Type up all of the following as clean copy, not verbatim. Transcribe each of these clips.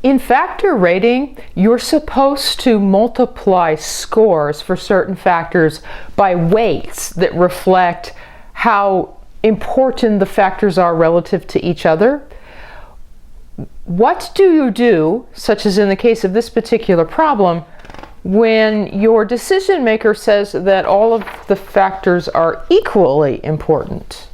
In factor rating, you're supposed to multiply scores for certain factors by weights that reflect how important the factors are relative to each other. What do you do, such as in the case of this particular problem, when your decision maker says that all of the factors are equally important?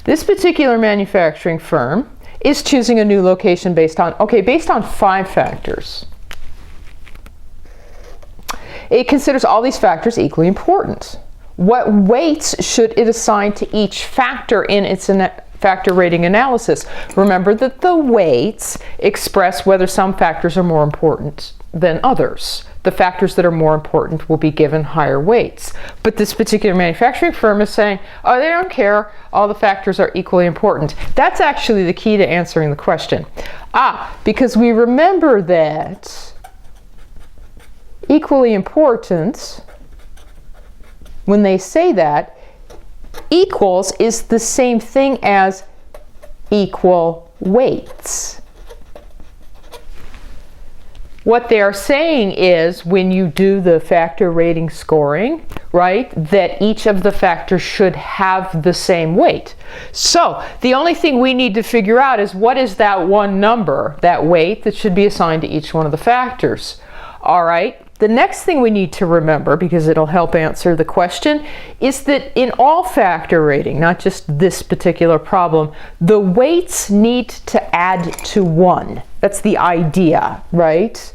This particular manufacturing firm is choosing a new location based on 5 factors. It considers all these factors equally important. What weights should it assign to each factor in its factor rating analysis? Remember that the weights express whether some factors are more important than others. The factors that are more important will be given higher weights. But this particular manufacturing firm is saying, oh, they don't care, all the factors are equally important. That's actually the key to answering the question. Because we remember that equally important, when they say that, equals is the same thing as equal weights. What they are saying is when you do the factor rating scoring, right, that each of the factors should have the same weight. So the only thing we need to figure out is what is that one number, that weight that should be assigned to each one of the factors. All right. The next thing we need to remember, because it'll help answer the question, is that in all factor rating, not just this particular problem, the weights need to add to 1. That's the idea, right?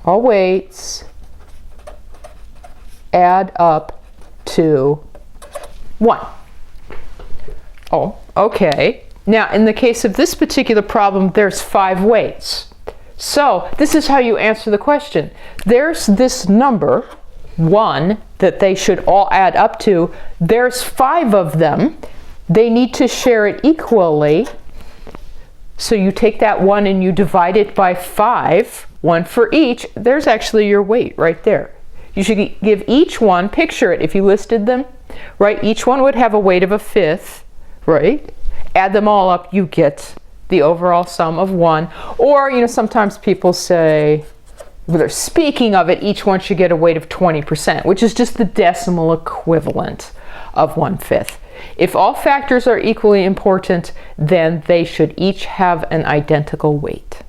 All weights add up to 1. Oh, okay. Now, in the case of this particular problem, there's 5 weights. So this is how you answer the question. There's this number, 1, that they should all add up to. There's 5 of them. They need to share it equally. So you take that 1 and you divide it by 5, 1 for each. There's actually your weight right there. You should give each one, picture it if you listed them, right? Each one would have a weight of a 5th, right? Add them all up, you get the overall sum of 1. Or, sometimes people say, well, they're speaking of it, each one should get a weight of 20%, which is just the decimal equivalent of 1/5. If all factors are equally important, then they should each have an identical weight.